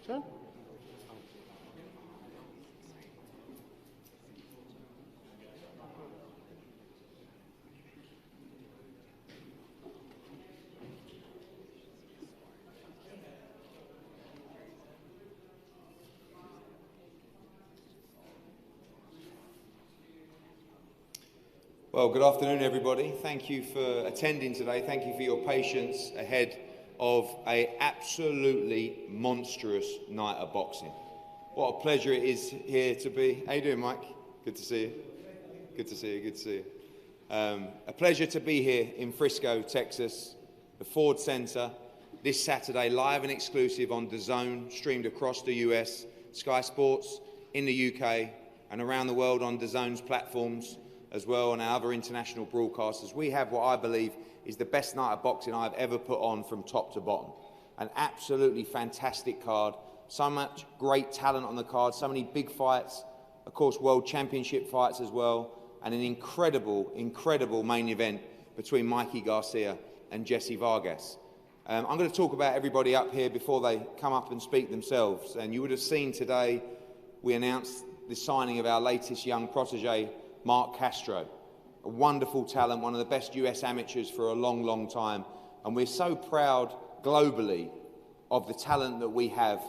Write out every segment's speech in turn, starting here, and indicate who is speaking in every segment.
Speaker 1: Sure.
Speaker 2: Well, good afternoon, everybody. Thank you for attending today. Thank you for your patience ahead of an absolutely monstrous night of boxing. What a pleasure it is here to be. How you doing, Mike? Good to see you. Good to see you. Good to see you. A pleasure to be here in Frisco, Texas, the Ford Center, this Saturday, live and exclusive on Dazn, streamed across the US, Sky Sports in the UK, and around the world on Dazn's platforms, as well, and our other international broadcasters. We have what I believe is the best night of boxing I've ever put on from top to bottom. An absolutely fantastic card, so much great talent on the card, so many big fights, of course world championship fights as well, and an incredible, incredible main event between Mikey Garcia and Jessie Vargas. I'm going to talk about everybody up here before they come up and speak themselves, and you would have seen today we announced the signing of our latest young protege, Mark Castro, a wonderful talent, one of the best US amateurs for a long, long time. And we're so proud globally of the talent that we have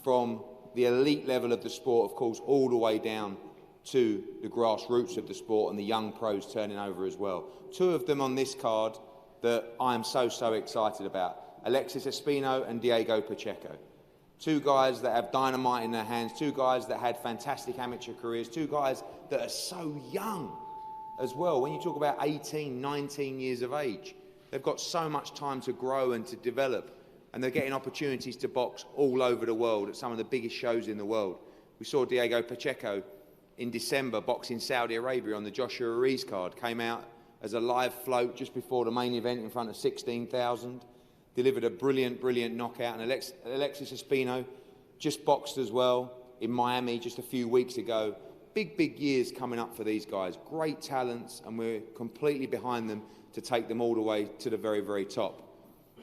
Speaker 2: from the elite level of the sport, of course, all the way down to the grassroots of the sport and the young pros turning over as well. Two of them on this card that I am so, so excited about. Alexis Espino and Diego Pacheco. Two guys that have dynamite in their hands, two guys that had fantastic amateur careers, two guys that are so young as well. When you talk about 18, 19 years of age, they've got so much time to grow and to develop, and they're getting opportunities to box all over the world at some of the biggest shows in the world. We saw Diego Pacheco in December boxing Saudi Arabia on the Joshua Ruiz card, came out as a live float just before the main event in front of 16,000. Delivered a brilliant, brilliant knockout. And Alexis Espino just boxed as well in Miami just a few weeks ago. Big, big years coming up for these guys. Great talents, and we're completely behind them to take them all the way to the very, very top.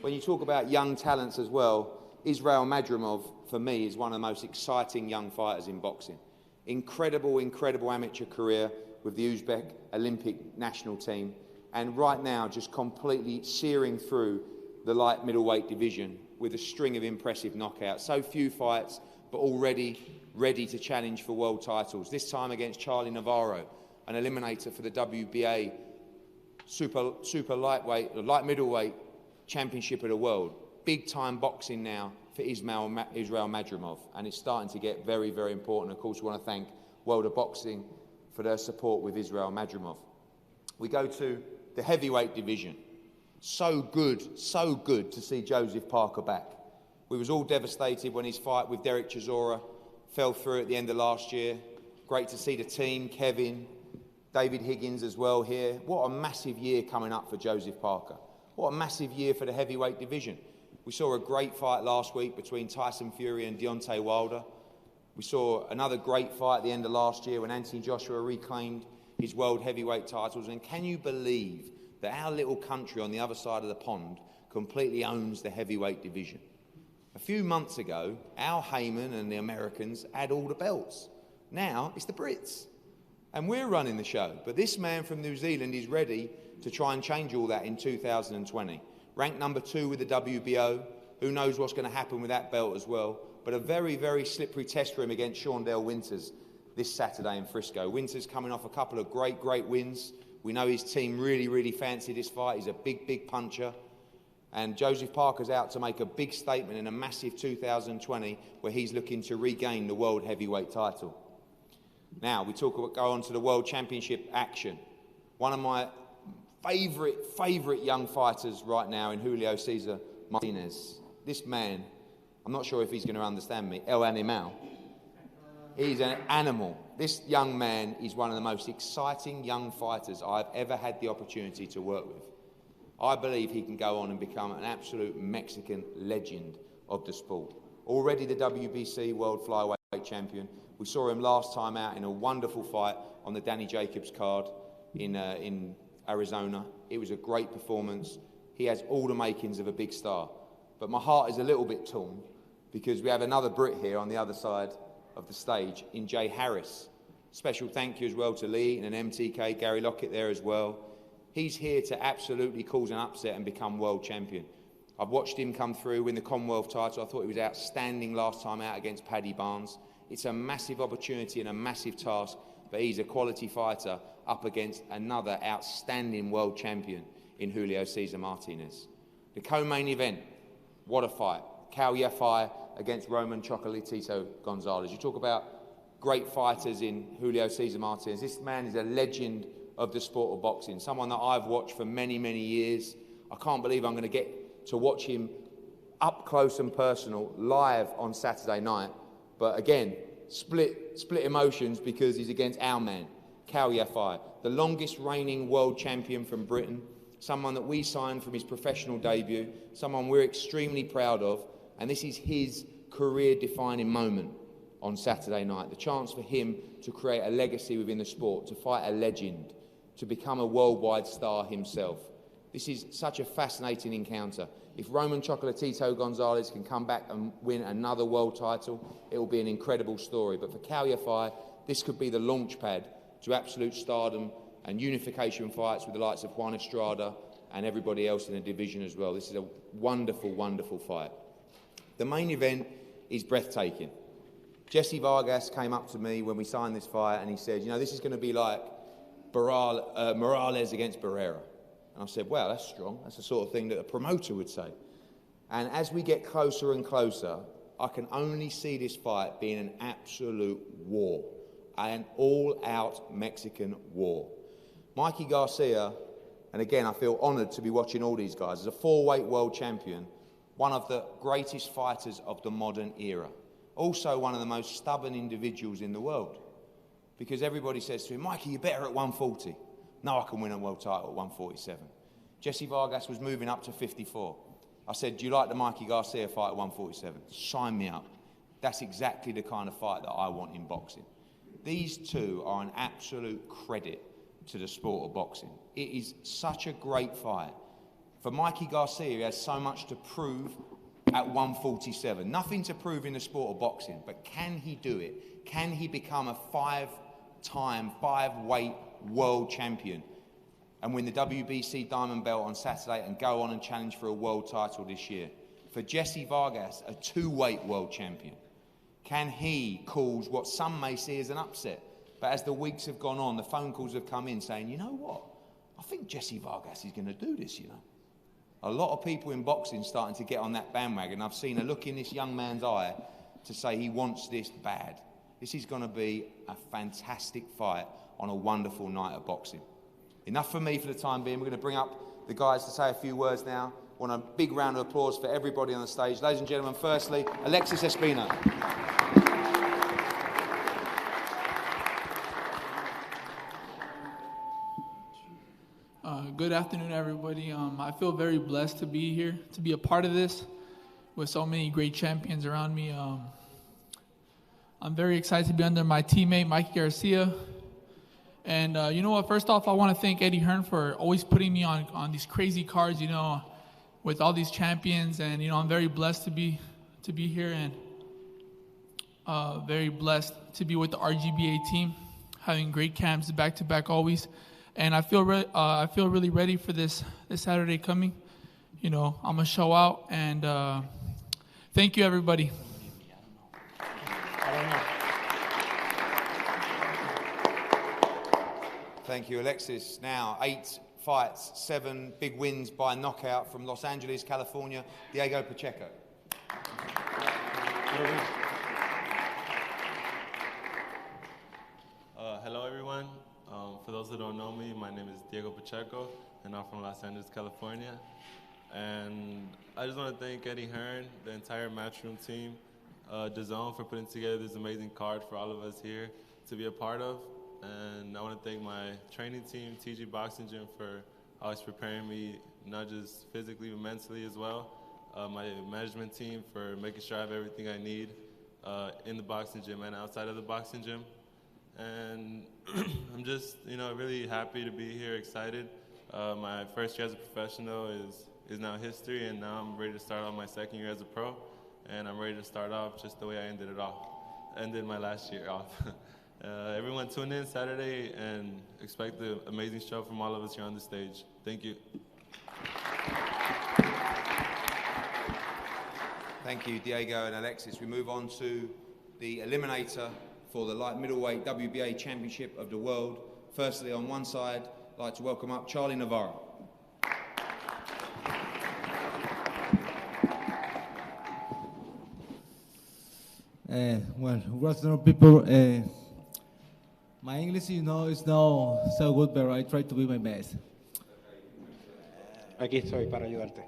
Speaker 2: When you talk about young talents as well, Israel Madrimov, for me, is one of the most exciting young fighters in boxing. Incredible, incredible amateur career with the Uzbek Olympic national team. And right now, just completely searing through the light middleweight division with a string of impressive knockouts. So few fights, but already ready to challenge for world titles. This time against Charlie Navarro, an eliminator for the WBA super lightweight, light middleweight championship of the world. Big time boxing now for Israel Madrimov, and it's starting to get very, very important. Of course, we want to thank World of Boxing for their support with Israel Madrimov. We go to the heavyweight division. So good to see Joseph Parker back. We was all devastated when his fight with Derek Chisora fell through at the end of last year. Great to see the team, Kevin, David Higgins as well here. What a massive year coming up for Joseph Parker. What a massive year for the heavyweight division. We saw a great fight last week between Tyson Fury and Deontay Wilder. We saw another great fight at the end of last year when Anthony Joshua reclaimed his world heavyweight titles. And can you believe that our little country on the other side of the pond completely owns the heavyweight division? A few months ago, Al Heyman and the Americans had all the belts. Now it's the Brits, and we're running the show. But this man from New Zealand is ready to try and change all that in 2020. Ranked number 2 with the WBO. Who knows what's going to happen with that belt as well. But a very, very slippery test for him against Shaundell Winters this Saturday in Frisco. Winters coming off a couple of great, great wins. We know his team really, really fancy this fight. He's a big, big puncher. And Joseph Parker's out to make a big statement in a massive 2020 where he's looking to regain the world heavyweight title. Now, we go on to the World Championship action. One of my favourite young fighters right now in Julio Cesar Martinez. This man, I'm not sure if he's going to understand me, El Animal. He's an animal. This young man is one of the most exciting young fighters I've ever had the opportunity to work with. I believe he can go on and become an absolute Mexican legend of the sport. Already the WBC World Flyweight Champion. We saw him last time out in a wonderful fight on the Danny Jacobs card in Arizona. It was a great performance. He has all the makings of a big star. But my heart is a little bit torn because we have another Brit here on the other side of the stage in Jay Harris. Special thank you as well to Lee and an MTK, Gary Lockett there as well. He's here to absolutely cause an upset and become world champion. I've watched him come through, win the Commonwealth title. I thought he was outstanding last time out against Paddy Barnes. It's a massive opportunity and a massive task, but he's a quality fighter up against another outstanding world champion in Julio Cesar Martinez. The co-main event, what a fight. Garcia-jessie against Roman Chocolatito Gonzalez. You talk about great fighters in Julio Cesar Martinez. This man is a legend of the sport of boxing, someone that I've watched for many, many years. I can't believe I'm going to get to watch him up close and personal live on Saturday night. But again, split emotions because he's against our man, Garcia-jessie, the longest reigning world champion from Britain, someone that we signed from his professional debut, someone we're extremely proud of, and this is his career-defining moment on Saturday night, the chance for him to create a legacy within the sport, to fight a legend, to become a worldwide star himself. This is such a fascinating encounter. If Roman Chocolatito Gonzalez can come back and win another world title, it will be an incredible story. But for Garcia-jessie, this could be the launch pad to absolute stardom and unification fights with the likes of Juan Estrada and everybody else in the division as well. This is a wonderful, wonderful fight. The main event is breathtaking. Jessie Vargas came up to me when we signed this fight and he said, you know, this is going to be like Morales against Barrera. And I said, well, that's strong. That's the sort of thing that a promoter would say. And as we get closer and closer, I can only see this fight being an absolute war, an all-out Mexican war. Mikey Garcia, and again, I feel honoured to be watching all these guys, as a four-weight world champion, one of the greatest fighters of the modern era. Also one of the most stubborn individuals in the world. Because everybody says to him, Mikey, you're better at 140. No, I can win a world title at 147. Jessie Vargas was moving up to 54. I said, do you like the Mikey Garcia fight at 147? Sign me up. That's exactly the kind of fight that I want in boxing. These two are an absolute credit to the sport of boxing. It is such a great fight. For Mikey Garcia, he has so much to prove at 147. Nothing to prove in the sport of boxing, but can he do it? Can he become a five-weight world champion and win the WBC Diamond Belt on Saturday and go on and challenge for a world title this year? For Jessie Vargas, a two-weight world champion, can he cause what some may see as an upset? But as the weeks have gone on, the phone calls have come in saying, you know what? I think Jessie Vargas is going to do this, you know. A lot of people in boxing starting to get on that bandwagon. I've seen a look in this young man's eye to say he wants this bad. This is going to be a fantastic fight on a wonderful night of boxing. Enough for me for the time being. We're going to bring up the guys to say a few words now. I want a big round of applause for everybody on the stage. Ladies and gentlemen, firstly, Alexis Espino.
Speaker 1: Good afternoon, everybody. I feel very blessed to be here, to be a part of this with so many great champions around me. I'm very excited to be under my teammate, Mikey Garcia. And you know what? First off, I want to thank Eddie Hearn for always putting me on these crazy cards, you know, with all these champions. And, you know, I'm very blessed to be here and very blessed to be with the RGBA team, having great camps back-to-back always. And I feel really ready for this Saturday coming. You know, I'm going to show out. And thank you, everybody.
Speaker 2: Thank you, Alexis. Now, 8 fights, 7 big wins by knockout from Los Angeles, California, Diego Pacheco.
Speaker 3: Hello, everyone. For those who don't know me, my name is Diego Pacheco, and I'm from Los Angeles, California. And I just want to thank Eddie Hearn, the entire Matchroom team, Dazn for putting together this amazing card for all of us here to be a part of. And I want to thank my training team, TG Boxing Gym, for always preparing me, not just physically, but mentally as well. My management team for making sure I have everything I need in the boxing gym and outside of the boxing gym. And I'm just, you know, really happy to be here, excited. My first year as a professional is now history, and now I'm ready to start on my second year as a pro. and I'm ready to start off just the way I ended my last year off. Everyone tune in Saturday and expect an amazing show from all of us here on the stage. Thank you.
Speaker 2: Thank you, Diego and Alexis. We move on to the eliminator for the light middleweight WBA Championship of the World. Firstly, on one side, I'd like to welcome up Charlie Navarro.
Speaker 4: Well, good afternoon, people. My English, is not so good, but I try to be my best.
Speaker 5: Aquí estoy para ayudarte.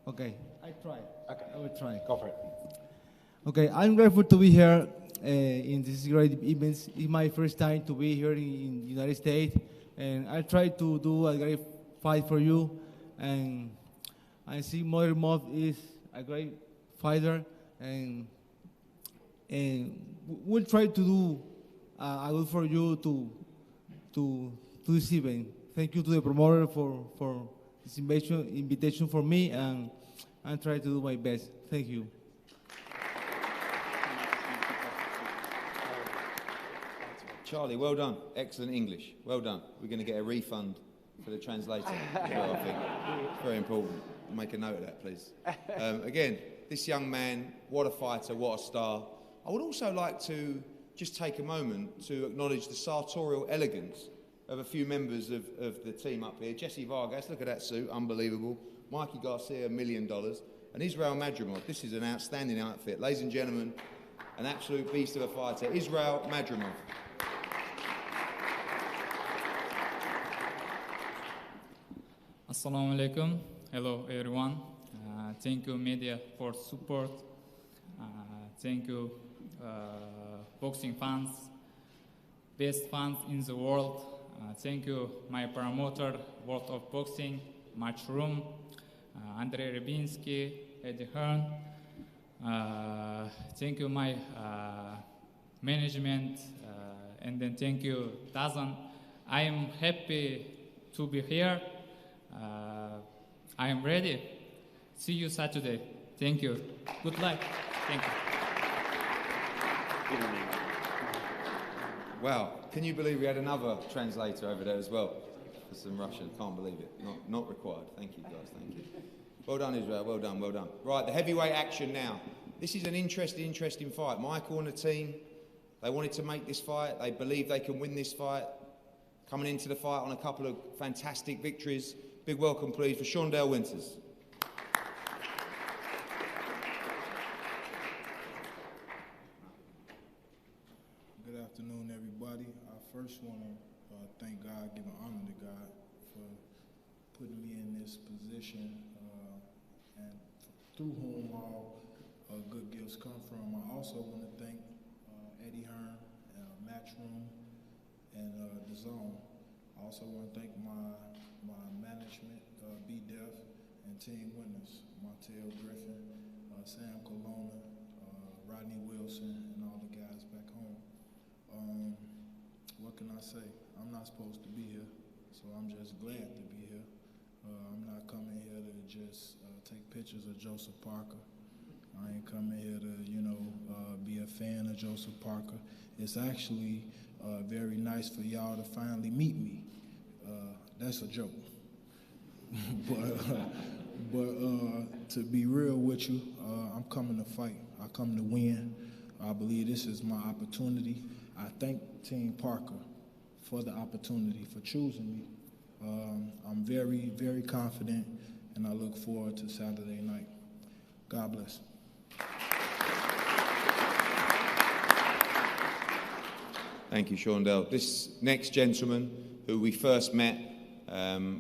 Speaker 4: Okay, I try.
Speaker 5: Okay.
Speaker 4: I will try.
Speaker 5: Go for it.
Speaker 4: Okay, I'm grateful to be here in this great event. It's my first time to be here in the United States, and I try to do a great fight for you. And I see Mother Moth is a great fighter, and we'll try to do a good for you to this event. Thank you to the promoter for this invitation for me, and I try to do my best. Thank you.
Speaker 2: Charlie, well done. Excellent English. Well done. We're going to get a refund for the translator as well, I think. It's very important. Make a note of that, please. Again, this young man, what a fighter, what a star. I would also like to just take a moment to acknowledge the sartorial elegance of a few members of the team up here. Jessie Vargas, look at that suit, unbelievable. Mikey Garcia, $1 million. And Israel Madrimov, this is an outstanding outfit. Ladies and gentlemen, an absolute beast of a fighter, Israel Madrimov.
Speaker 6: Assalamu alaikum. Hello, everyone. Thank you, media, for support. Thank you, boxing fans, best fans in the world. Thank you, my promoter, World of Boxing, Matchroom, Andrei Rybinski, Eddie Hearn. Thank you, my management, and then thank you, Dazn. I am happy to be here. I am ready. See you Saturday. Thank you. Good luck. Thank you.
Speaker 2: Wow, can you believe we had another translator over there as well for some Russian? Can't believe it. Not required. Thank you, guys. Thank you. Well done, Israel. Well done. Well done. Right, the heavyweight action now. This is an interesting fight. Michael and the team, they wanted to make this fight. They believe they can win this fight. Coming into the fight on a couple of fantastic victories. Big welcome, please, for Shondell Winters.
Speaker 7: Good afternoon, everybody. I first want to thank God, give an honor to God for putting me in this position and through whom all good gifts come from. I also want to thank Eddie Hearn, Matchroom, and Dazn. I also want to thank my management, B-Def, and team winners, Martell Griffin, Sam Colonna, Rodney Wilson, and all the guys back home. What can I say? I'm not supposed to be here, so I'm just glad to be here. I'm not coming here to just take pictures of Joseph Parker. I ain't coming here to, be a fan of Joseph Parker. It's actually very nice for y'all to finally meet me. That's a joke. but to be real with you, I'm coming to fight. I come to win. I believe this is my opportunity. I thank Team Parker for the opportunity, for choosing me. I'm very, very confident, and I look forward to Saturday night. God bless.
Speaker 2: Thank you, Shondell. This next gentleman, who we first met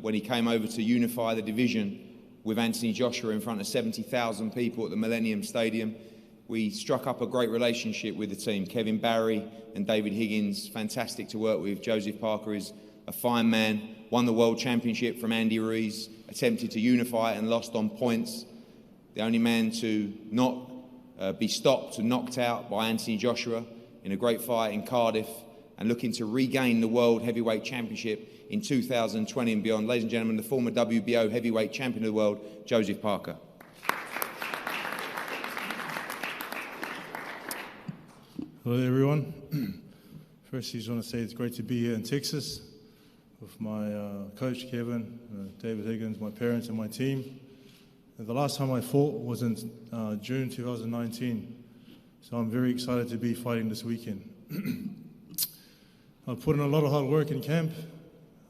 Speaker 2: when he came over to unify the division with Anthony Joshua in front of 70,000 people at the Millennium Stadium. We struck up a great relationship with the team. Kevin Barry and David Higgins, fantastic to work with. Joseph Parker is a fine man, won the World Championship from Andy Ruiz, attempted to unify and lost on points. The only man to not be stopped and knocked out by Anthony Joshua in a great fight in Cardiff and looking to regain the World Heavyweight Championship in 2020 and beyond. Ladies and gentlemen, the former WBO Heavyweight Champion of the world, Joseph Parker.
Speaker 5: Hello everyone. First, I just want to say it's great to be here in Texas with my coach Kevin, David Higgins, my parents and my team. The last time I fought was in June 2019, so I'm very excited to be fighting this weekend. I've put in a lot of hard work in camp.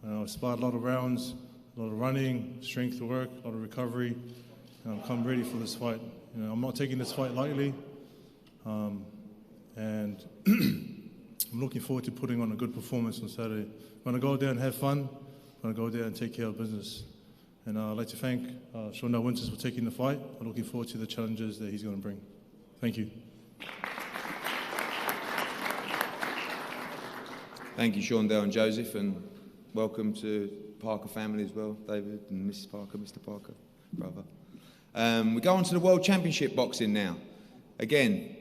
Speaker 5: I've sparred a lot of rounds, a lot of running, strength work, a lot of recovery, and I've come ready for this fight. I'm not taking this fight lightly, and I'm looking forward to putting on a good performance on Saturday. I'm going to go out there and have fun. I'm going to go out there and take care of business. And I'd like to thank Shondell Winters for taking the fight. I'm looking forward to the challenges that he's going to bring. Thank you.
Speaker 2: Thank you, Shondell and Joseph, and welcome to Parker family as well, David and Mrs. Parker, Mr. Parker, brother. We go on to the World Championship boxing now. Again,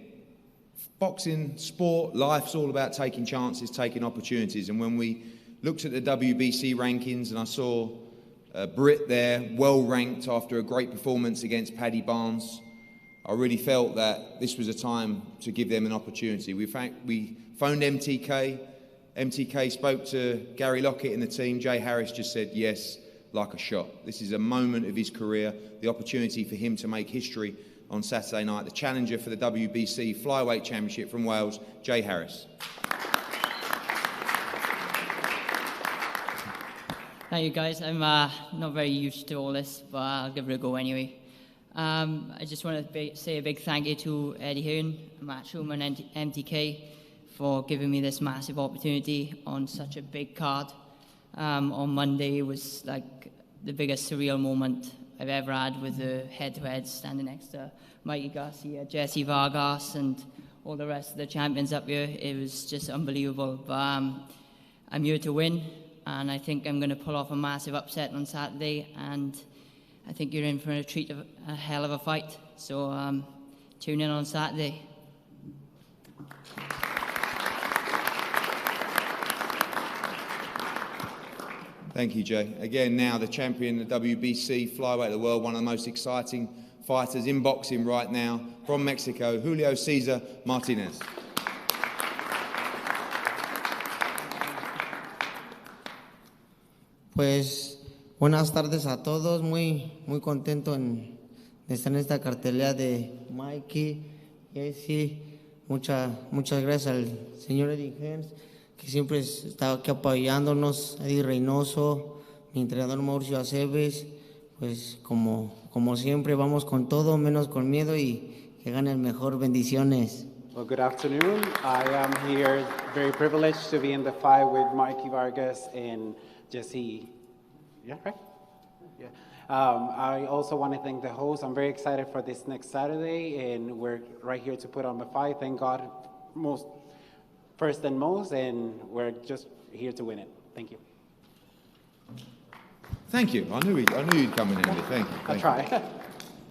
Speaker 2: boxing, sport, life's all about taking chances, taking opportunities. And when we looked at the WBC rankings and I saw Britt there, well ranked after a great performance against Paddy Barnes, I really felt that this was a time to give them an opportunity. We phoned MTK. MTK spoke to Gary Lockett and the team. Jay Harris just said yes, like a shot. This is a moment of his career, the opportunity for him to make history on Saturday night. The challenger for the WBC Flyweight Championship from Wales, Jay Harris.
Speaker 8: Thank you, guys. I'm not very used to all this, but I'll give it a go anyway. I just want to say a big thank you to Eddie Hearn, Matchroom and MTK for giving me this massive opportunity on such a big card. On Monday was like the biggest surreal moment I've ever had with the head-to-head standing next to Mikey Garcia, Jessie Vargas and all the rest of the champions up here. It was just unbelievable. But I'm here to win, and I think I'm going to pull off a massive upset on Saturday, and I think you're in for a treat of a hell of a fight. So tune in on Saturday.
Speaker 2: Thank you, Jay. Again, now the champion of the WBC Flyweight of the world, one of the most exciting fighters in boxing right now, from Mexico, Julio Cesar Martinez.
Speaker 9: Pues buenas tardes a todos, muy contento de estar en esta cartelera de Mikey, Jessie, muchas gracias al señor Eddie Hearn, que siempre está aquí apoyándonos, Eddie Reynoso, mi entrenador Mauricio Aceves, pues como siempre vamos con todo, menos con miedo y que gane el mejor. Bendiciones.
Speaker 10: Well, good afternoon. I am here very privileged to be in the fight with Mikey Vargas and Jessie. Yeah, right? Yeah. I also want to thank the host. I'm very excited for this next Saturday, and we're right here to put on the fight. Thank God, first and most, and we're just here to win it. Thank you.
Speaker 2: Thank you. I knew you'd come in here. Thank you.
Speaker 10: I'll try.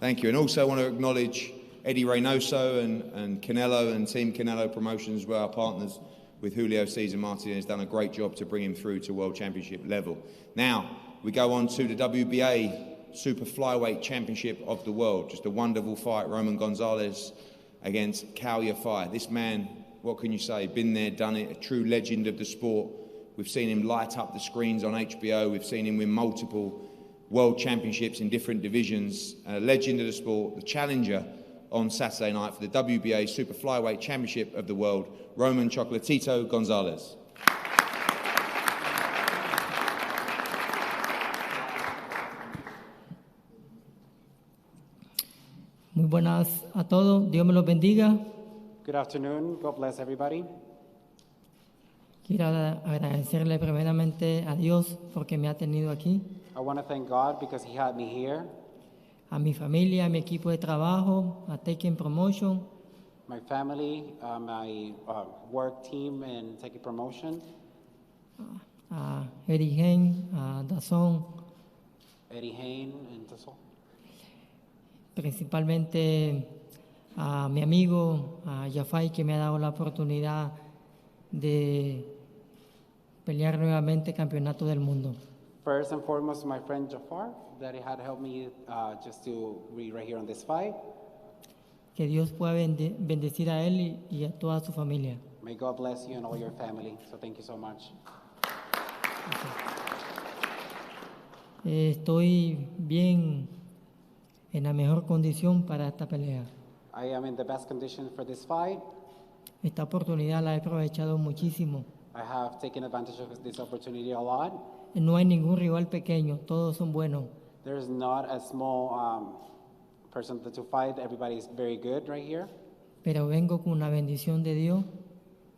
Speaker 2: Thank you. And also I want to acknowledge Eddie Reynoso and Canelo and Team Canelo Promotions, where our partners with Julio Cesar Martinez has done a great job to bring him through to World Championship level. Now, we go on to the WBA Super Flyweight Championship of the world. Just a wonderful fight, Roman Gonzalez against Cal Yafai. This man, what can you say? Been there, done it, a true legend of the sport. We've seen him light up the screens on HBO. We've seen him win multiple world championships in different divisions. A legend of the sport, the challenger on Saturday night for the WBA Super Flyweight Championship of the world, Roman Chocolatito Gonzalez.
Speaker 11: Muy buenas a todos, Dios me los bendiga.
Speaker 10: Good afternoon. God bless everybody.
Speaker 11: Quiero agradecerle primeramente a Dios porque me ha tenido aquí,
Speaker 10: I want to thank God because He had me here,
Speaker 11: a mi familia, a mi equipo de trabajo, a Taking Promotion,
Speaker 10: my family, my work team, and Take a Promotion,
Speaker 11: a Eddie Hearn, a Dazn,
Speaker 10: Eddie Hearn, and Dazn.
Speaker 11: Principalmente a mi amigo, a Yafai, que me ha dado la oportunidad de pelear nuevamente campeonato del mundo.
Speaker 10: First and foremost, my friend Jafar, that he had helped me just to be right here on this fight.
Speaker 11: Que Dios pueda bendecir a él y a toda su familia.
Speaker 10: May God bless you and all your family. So thank you so much.
Speaker 11: Estoy bien en la mejor condición para esta pelea.
Speaker 10: I am in the best condition for this fight.
Speaker 11: Esta oportunidad la he aprovechado muchísimo.
Speaker 10: I have taken advantage of this opportunity a lot.
Speaker 11: No hay ningún rival pequeño, todos son buenos.
Speaker 10: There is not a small person to fight. Everybody is very good right here.
Speaker 11: Pero vengo con una bendición de Dios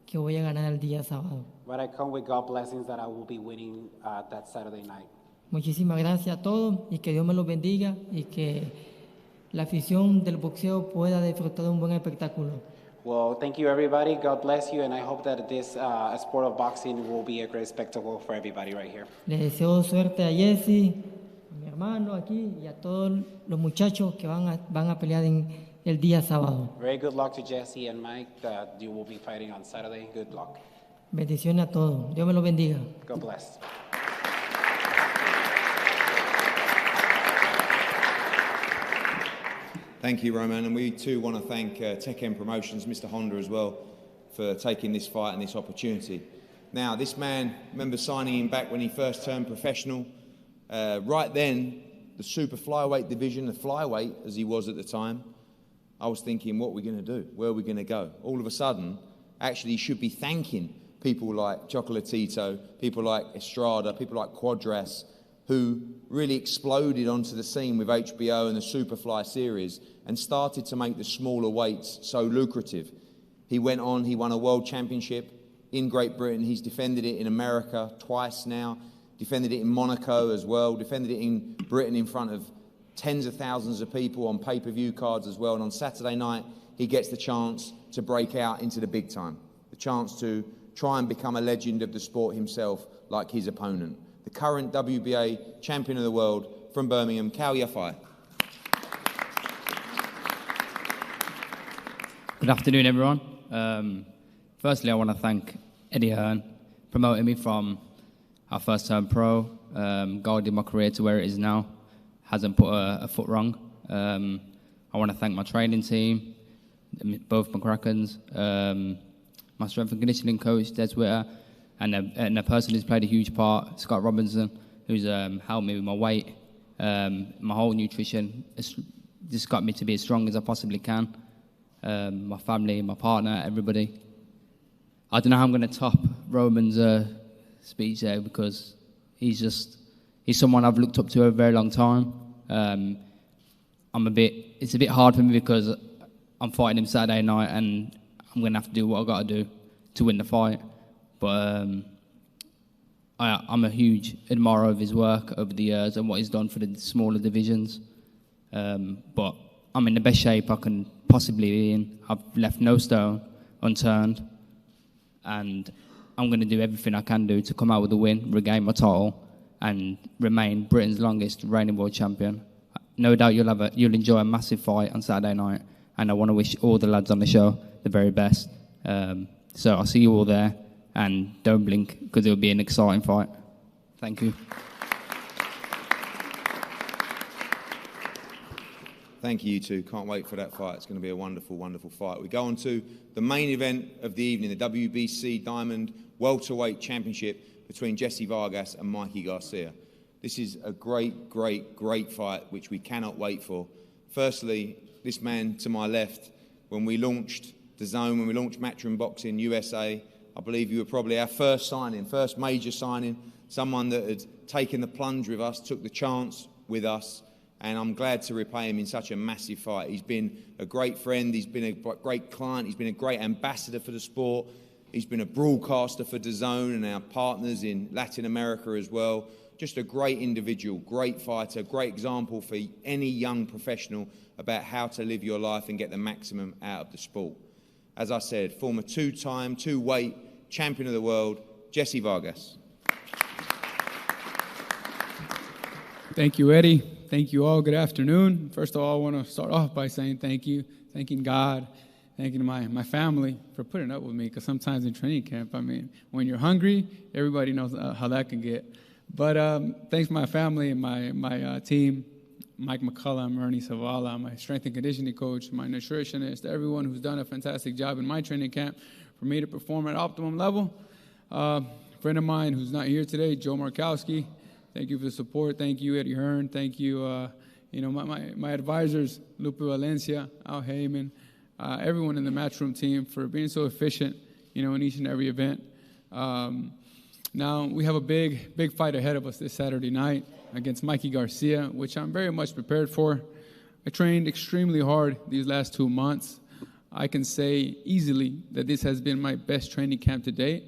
Speaker 11: que voy a ganar el día sábado.
Speaker 10: But I come with God blessings that I will be winning that Saturday night.
Speaker 11: Muchísimas gracias a todos y que Dios me los bendiga y que la afición del boxeo pueda disfrutar de un buen espectáculo.
Speaker 10: Well, thank you everybody. God bless you, and I hope that this sport of boxing will be a great spectacle for everybody right here.
Speaker 11: Les deseo suerte a Jessie, a mi hermano aquí y a todos los muchachos que van a pelear en el día sábado.
Speaker 10: Very good luck to Jessie and Mike that you will be fighting on Saturday. Good luck.
Speaker 11: Bendiciones a todos. Dios me los bendiga.
Speaker 10: God bless.
Speaker 2: Thank you, Roman, and we too want to thank Tech-M Promotions, Mr. Honda as well, for taking this fight and this opportunity. Now, this man, remember signing him back when he first turned professional. Right then, the super flyweight division, the flyweight as he was at the time, I was thinking, what are we going to do? Where are we going to go? All of a sudden, actually, he should be thanking people like Chocolatito, people like Estrada, people like Quadras, who really exploded onto the scene with HBO and the Superfly series and started to make the smaller weights so lucrative. He went on, he won a world championship in Great Britain. He's defended it in America twice now, defended it in Monaco as well, defended it in Britain in front of tens of thousands of people on pay-per-view cards as well. And on Saturday night, he gets the chance to break out into the big time, the chance to try and become a legend of the sport himself like his opponent. The current WBA champion of the world from Birmingham, Cal Yafai.
Speaker 12: Good afternoon, everyone. Firstly, I want to thank Eddie Hearn promoting me from our first term pro, guiding my career to where it is now. Hasn't put a foot wrong. I want to thank my training team, both McCracken's, my strength and conditioning coach, Des Witter, and a person who's played a huge part, Scott Robinson, who's helped me with my weight, my whole nutrition. It's just got me to be as strong as I possibly can. My family, my partner, everybody. I don't know how I'm going to top Roman's speech there because he's someone I've looked up to a very long time. It's a bit hard for me because I'm fighting him Saturday night and I'm going to have to do what I've got to do to win the fight. But I'm a huge admirer of his work over the years and what he's done for the smaller divisions. But I'm in the best shape I can possibly be in. I've left no stone unturned. And I'm going to do everything I can do to come out with a win, regain my title, and remain Britain's longest reigning world champion. No doubt you'll enjoy a massive fight on Saturday night. And I want to wish all the lads on the show the very best. So I'll see you all there. And don't blink, because it'll be an exciting fight. Thank you.
Speaker 2: Thank you, you two. Can't wait for that fight. It's going to be a wonderful, wonderful fight. We go on to the main event of the evening, the WBC Diamond Welterweight Championship between Jessie Vargas and Mikey Garcia. This is a great, great, great fight, which we cannot wait for. Firstly, this man to my left, when we launched Dazn, when we launched Matchroom Boxing USA, I believe you were probably our first major signing, someone that had taken the plunge with us, took the chance with us, and I'm glad to repay him in such a massive fight. He's been a great friend, he's been a great client, he's been a great ambassador for the sport, he's been a broadcaster for Dazn and our partners in Latin America as well. Just a great individual, great fighter, great example for any young professional about how to live your life and get the maximum out of the sport. As I said, former two-time, two-weight champion of the world, Jessie Vargas.
Speaker 13: Thank you, Eddie. Thank you all. Good afternoon. First of all, I want to start off by saying thank you, thanking God thanking my family for putting up with me, because sometimes in training camp, I mean, when you're hungry, everybody knows how that can get. But thanks to my family and my team, Mike McCullough, Ernie Zavala, my strength and conditioning coach, my nutritionist, everyone who's done a fantastic job in my training camp for me to perform at optimum level. A friend of mine who's not here today, Joe Markowski, thank you for the support. Thank you, Eddie Hearn. Thank you, my advisors, Lupe Valencia, Al Heyman, everyone in the Matchroom team for being so efficient, in each and every event. Now we have a big fight ahead of us this Saturday night against Mikey Garcia, which I'm very much prepared for. I trained extremely hard these last 2 months. I can say easily that this has been my best training camp to date,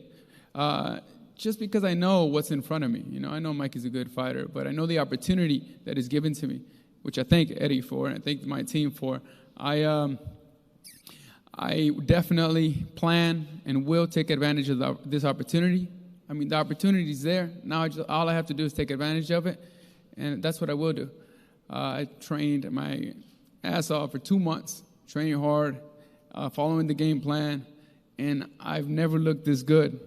Speaker 13: just because I know what's in front of me. I know Mikey's a good fighter, but I know the opportunity that is given to me, which I thank Eddie for and I thank my team for. I definitely plan and will take advantage of this opportunity. I mean, the opportunity is there. Now all I have to do is take advantage of it, and that's what I will do. I trained my ass off for 2 months, training hard, following the game plan, and I've never looked this good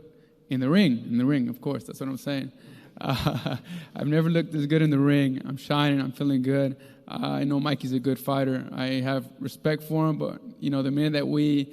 Speaker 13: in the ring. In the ring, of course, that's what I'm saying. I've never looked this good in the ring. I'm shining. I'm feeling good. I know Mikey's a good fighter. I have respect for him, but, the minute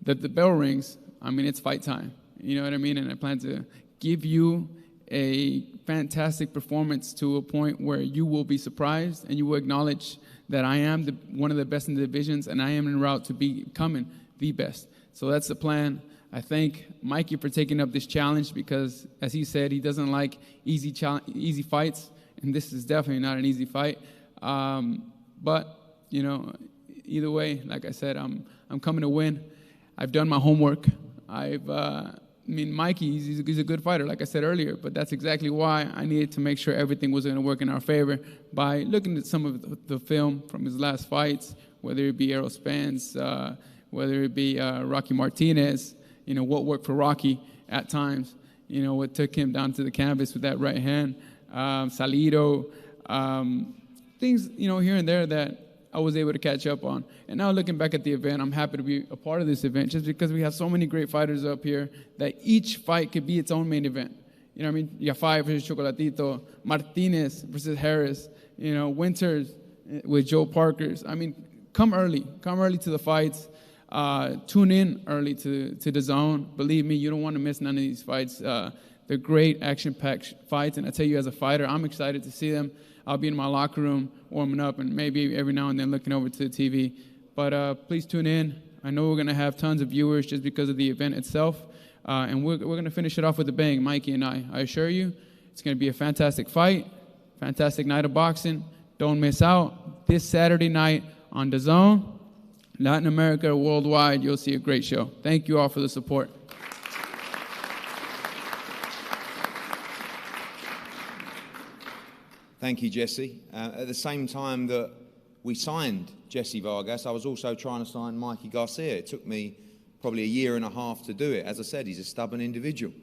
Speaker 13: that the bell rings, I mean, it's fight time. You know what I mean? And I plan to give you a fantastic performance to a point where you will be surprised and you will acknowledge that I am one of the best in the divisions and I am en route to becoming the best. So that's the plan. I thank Mikey for taking up this challenge because, as he said, he doesn't like easy fights, and this is definitely not an easy fight. But, either way, like I said, I'm coming to win. I've done my homework. Mikey, he's a good fighter, like I said earlier, but that's exactly why I needed to make sure everything was going to work in our favor by looking at some of the film from his last fights, whether it be Errol Spence, whether it be Rocky Martinez, what worked for Rocky at times, what took him down to the canvas with that right hand, Salido, things, here and there that I was able to catch up on. And now looking back at the event, I'm happy to be a part of this event just because we have so many great fighters up here that each fight could be its own main event. You know what I mean? Yafai versus Chocolatito, Martinez versus Harris, Winters with Joe Parkers. I mean, come early to the fights. Tune in early to Dazn. Believe me, you don't want to miss none of these fights. They're great action-packed fights, and I tell you as a fighter, I'm excited to see them. I'll be in my locker room warming up and maybe every now and then looking over to the TV. But please tune in. I know we're going to have tons of viewers just because of the event itself. And we're going to finish it off with a bang, Mikey and I. I assure you, it's going to be a fantastic fight, fantastic night of boxing. Don't miss out. This Saturday night on Dazn, Latin America, worldwide, you'll see a great show. Thank you all for the support.
Speaker 2: Thank you, Jessie. At the same time that we signed Jessie Vargas, I was also trying to sign Mikey Garcia. It took me probably a year and a half to do it. As I said, he's a stubborn individual.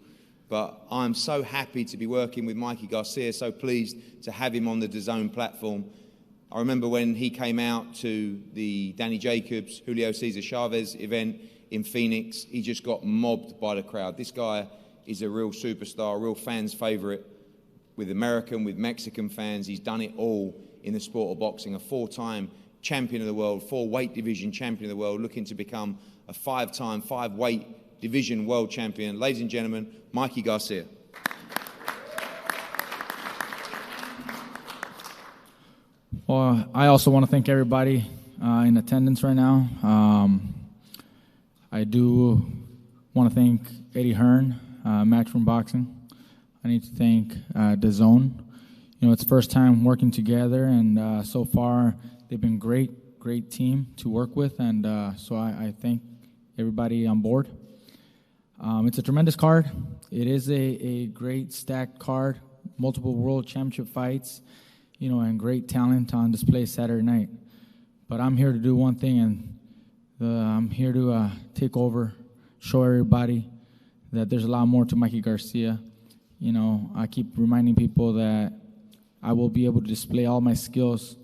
Speaker 2: But I'm so happy to be working with Mikey Garcia, so pleased to have him on the Dazn platform. I remember when he came out to the Danny Jacobs, Julio Cesar Chavez event in Phoenix, he just got mobbed by the crowd. This guy is a real superstar, a real fan's favorite. With American, with Mexican fans, he's done it all in the sport of boxing. A 4-time champion of the world, 4-weight division champion of the world, looking to become a 5-time, 5-weight division world champion. Ladies and gentlemen, Mikey Garcia.
Speaker 14: Well, I also want to thank everybody in attendance right now. I do want to thank Eddie Hearn, Matchroom Boxing. I need to thank Dazn. It's the first time working together, and so far they've been great team to work with, and so I thank everybody on board. It's a tremendous card. It is a great stacked card, multiple world championship fights, and great talent on display Saturday night. But I'm here to do one thing, and I'm here to take over, show everybody that there's a lot more to Mikey Garcia. I keep reminding people that I will be able to display all my skills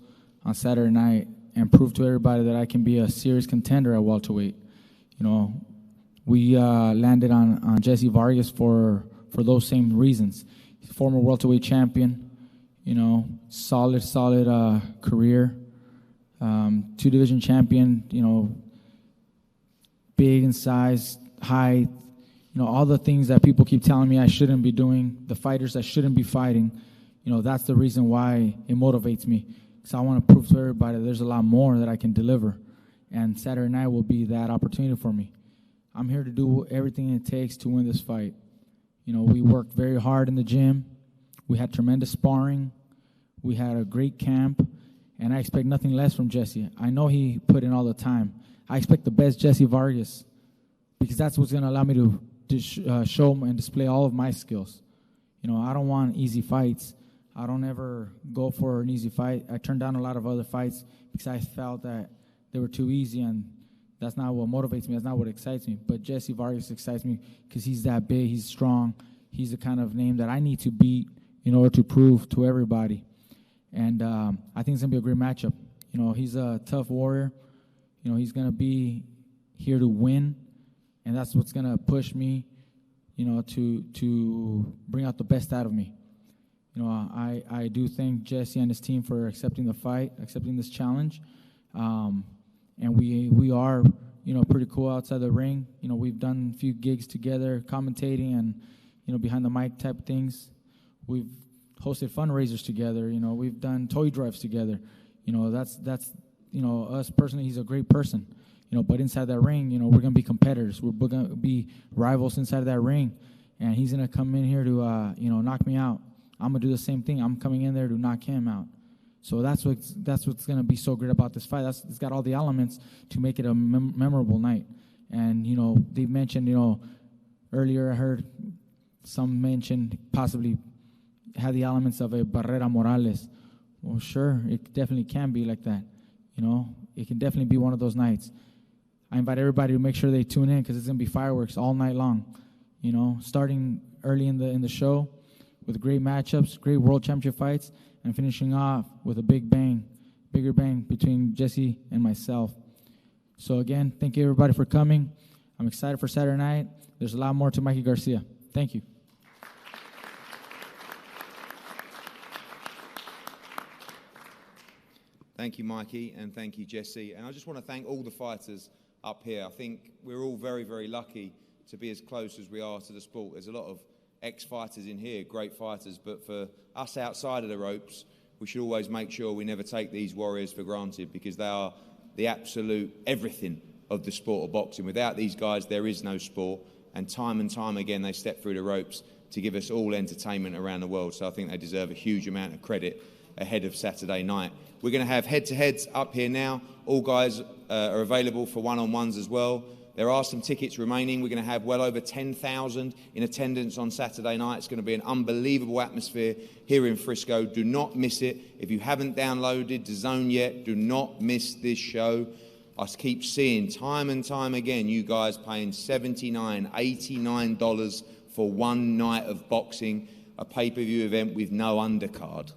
Speaker 14: on Saturday night and prove to everybody that I can be a serious contender at welterweight. You know, we landed on Jessie Vargas for those same reasons. He's a former welterweight champion, you know, solid career, 2-division champion, you know, big in size, height, you know, all the things that people keep telling me I shouldn't be doing, the fighters I shouldn't be fighting, you know, that's the reason why it motivates me. Because I want to prove to everybody there's a lot more that I can deliver. And Saturday night will be that opportunity for me. I'm here to do everything it takes to win this fight. You know, we worked very hard in the gym. We had tremendous sparring. We had a great camp. And I expect nothing less from Jessie. I know he put in all the time. I expect the best Jessie Vargas, because that's what's going to allow me to show and display all of my skills. You know, I don't want easy fights. I don't ever go for an easy fight. I turned down a lot of other fights because I felt that they were too easy, and that's not what motivates me. That's not what excites me. But Jessie Vargas excites me because he's that big, he's strong. He's the kind of name that I need to beat in order to prove to everybody. And I think it's going to be a great matchup. You know, he's a tough warrior. You know, he's going to be here to win, and that's what's going to push me, you know, to bring out the best out of me. You know, I do thank Jessie and his team for accepting the fight, accepting this challenge. And we are, you know, pretty cool outside the ring. You know, we've done a few gigs together, commentating and, you know, behind the mic type things. We've hosted fundraisers together. You know, we've done toy drives together. You know, that's you know, us personally, he's a great person. You know, but inside that ring, you know, we're going to be competitors. We're going to be rivals inside of that ring. And he's going to come in here to, you know, knock me out. I'm going to do the same thing. I'm coming in there to knock him out. So that's what's going to be so great about this fight. It's got all the elements to make it a memorable night. And, you know, they mentioned, you know, earlier I heard some mention possibly had the elements of a Barrera Morales. Well, sure, it definitely can be like that. You know, it can definitely be one of those nights. I invite everybody to make sure they tune in because it's going to be fireworks all night long. You know, starting early in the show with great matchups, great world championship fights, and finishing off with a bigger bang between Jessie and myself. So again, thank you everybody for coming. I'm excited for Saturday night. There's a lot more to Mikey Garcia. Thank you.
Speaker 2: Thank you, Mikey, and thank you, Jessie. And I just want to thank all the fighters up here. I think we're all very, very lucky to be as close as we are to the sport. There's a lot of ex-fighters in here, great fighters, but for us outside of the ropes, we should always make sure we never take these warriors for granted because they are the absolute everything of the sport of boxing. Without these guys, there is no sport, and time again, they step through the ropes to give us all entertainment around the world, so I think they deserve a huge amount of credit ahead of Saturday night. We're going to have head-to-heads up here now. All guys are available for one-on-ones as well. There are some tickets remaining. We're going to have well over 10,000 in attendance on Saturday night. It's going to be an unbelievable atmosphere here in Frisco. Do not miss it. If you haven't downloaded Dazn yet, do not miss this show. I keep seeing time and time again you guys paying $79, $89 for one night of boxing, a pay-per-view event with no undercard.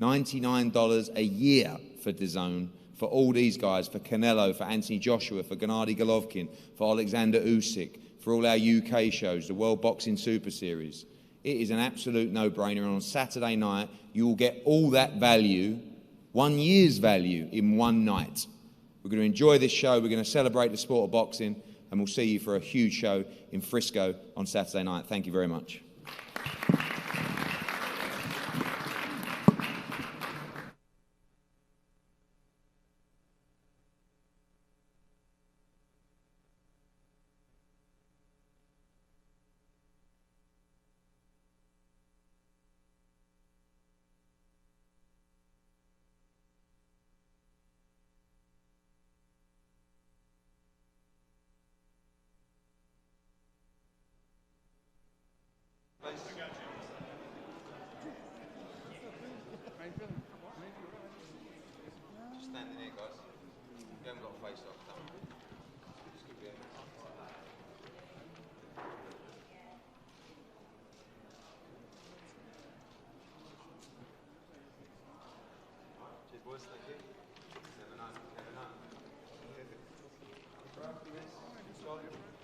Speaker 2: $99 a year for Dazn, for all these guys, for Canelo, for Anthony Joshua, for Gennadiy Golovkin, for Alexander Usyk, for all our UK shows, the World Boxing Super Series. It is an absolute no-brainer, and on Saturday night, you will get all that value, 1 year's value, in one night. We're going to enjoy this show, we're going to celebrate the sport of boxing, and we'll see you for a huge show in Frisco on Saturday night. Thank you very much. Standing here, guys. You haven't got a face off. This could be it. Cheers, boys. Thank you. Never know. Never know. Scott.